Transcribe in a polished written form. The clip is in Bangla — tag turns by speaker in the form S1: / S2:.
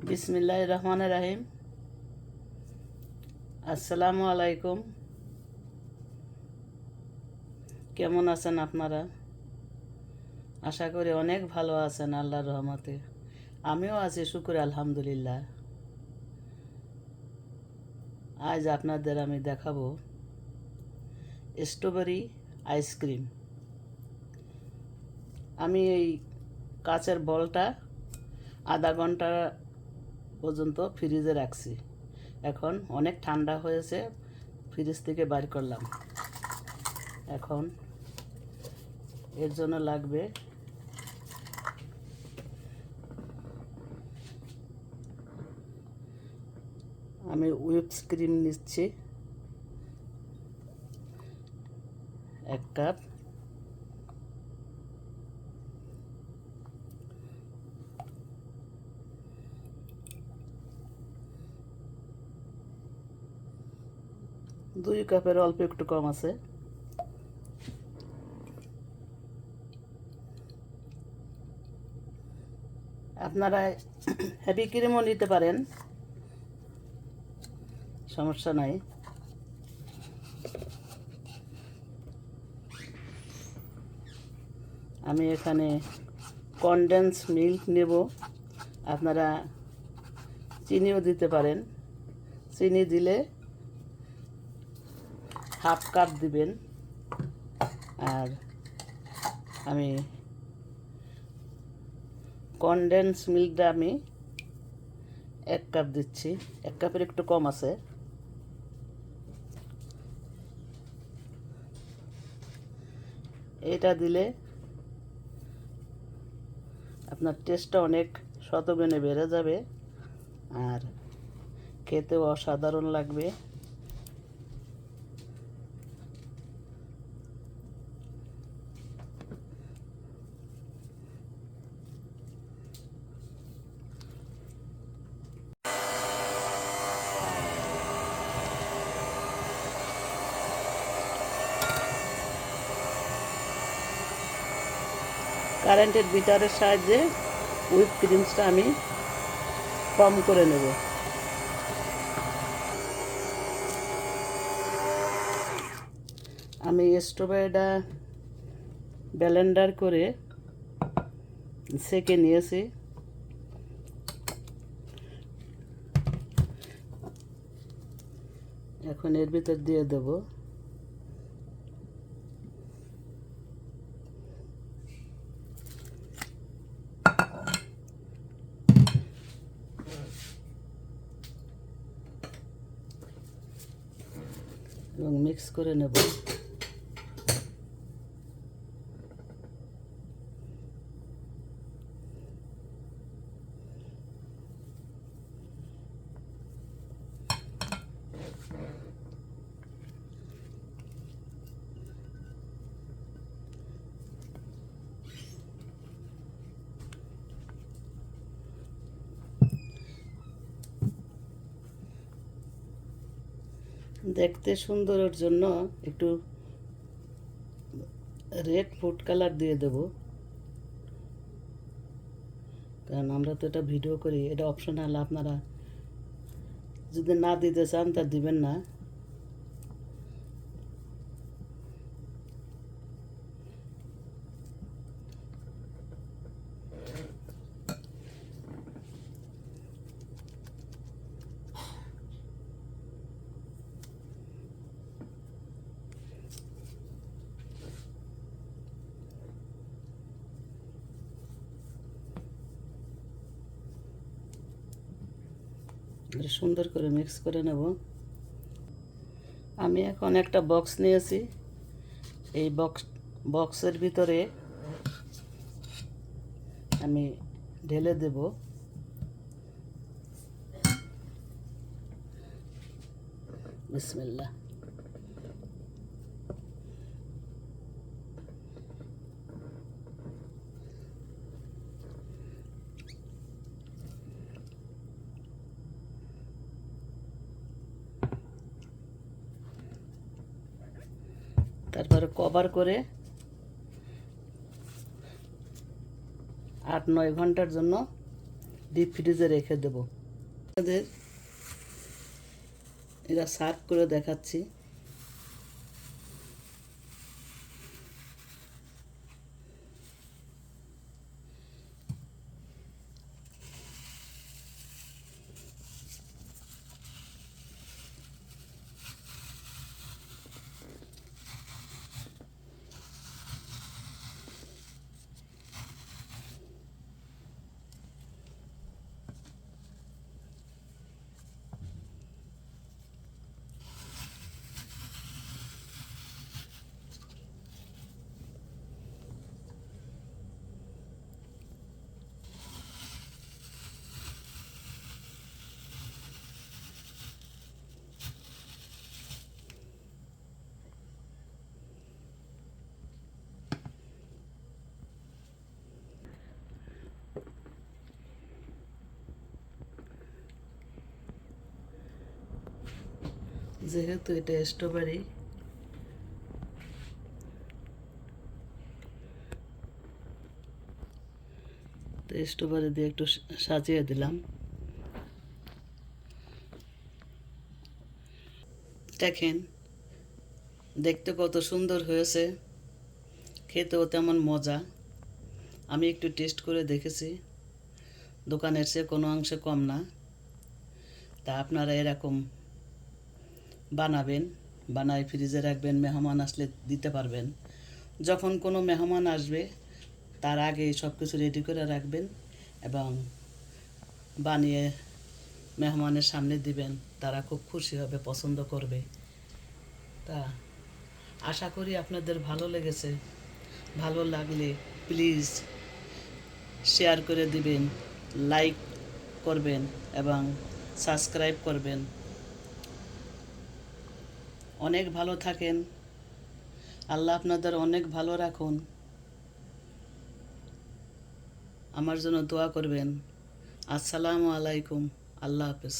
S1: বিসমিল্লাহির রহমানির রহিম। আসসালামু আলাইকুম। কেমন আছেন আপনারা? আশা করি অনেক ভালো আছেন আল্লাহর রহমতে। আমিও আছি, শুকর আলহামদুলিল্লাহ। আজ আপনাদের আমি দেখাবো স্ট্রবেরি আইসক্রিম। আমি এই কাচের বলটা আধা ঘন্টা পর্যন্ত ফ্রিজে রাখছি। এখন অনেক ঠান্ডা হয়েছে, ফ্রিজ থেকে বাইর করলাম। এখন এর জন্য লাগবে আমি হুইপ ক্রিম নিচ্ছি 1 কাপ, দুই কাপের অল্প একটু কম আছে। আপনারা হেভি ক্রিমও নিতে পারেন, সমস্যা নাই। আমি এখানে কনডেন্স মিল্ক নেব। আপনারা চিনিও দিতে পারেন। চিনি দিলে হাফ কাপ দিবেন। আর আমি কনডেন্স মিল্কটা আমি 1 কাপ দিচ্ছি, 1 কাপের একটু কম আছে। এটা দিলে আপনার টেস্টটা অনেক শতগুণে বেড়ে যাবে আর খেতেও অসাধারণ লাগবে। কারেন্টের বিটারের সাহায্যে হুইপ ক্রিমসটা আমি কম করে নেব। আমি স্ট্রবেরিটা ব্লেন্ডার করে সেকে নিয়েছি। এখন এর ভিতর দিয়ে দেব এবং মিক্স করে নেব। দেখতে সুন্দরের জন্য একটু রেড ফুড কালার দিয়ে দেব, কারণ আমরা তো এটা ভিডিও করি, এটা অপশনাল। আপনারা যদি না দিতে চান তা দিবেন না। এটা সুন্দর করে মিক্স করে নেব। আমি এখন একটা বক্স নিয়েছি। এই বক্সের ভিতরে আমি ঢেলে দেব। বিসমিল্লাহ। তারপরে কভার করে 8-9 ঘন্টার জন্য ডিপ ফ্রিজে রেখে দেবো। আপনাদের এরা সার্ভ করে দেখাচ্ছি। যেহেতু এটা স্ট্রবেরি, তো স্ট্রবেরি দিয়ে একটু সাজিয়ে দিলাম। দেখেন দেখতে কত সুন্দর হয়েছে, খেতেও তেমন মজা। আমি একটু টেস্ট করে দেখেছি, দোকানের চেয়ে কোনো অংশে কম না। তা আপনারা এরকম বানাবেন, বানায় ফ্রিজে রাখবেন, মেহমান আসলে দিতে পারবেন। যখন কোনো মেহমান আসবে তার আগে সব কিছু রেডি করে রাখবেন এবং বানিয়ে মেহমানের সামনে দিবেন, তারা খুব খুশি হবে, পছন্দ করবে। তা আশা করি আপনাদের ভালো লেগেছে। ভালো লাগলে প্লিজ শেয়ার করে দিবেন, লাইক করবেন এবং সাবস্ক্রাইব করবেন। অনেক ভালো থাকেন, আল্লাহ আপনাদের অনেক ভালো রাখুন। আমার জন্য দোয়া করবেন। আসসালামু আলাইকুম, আল্লাহ হাফেজ।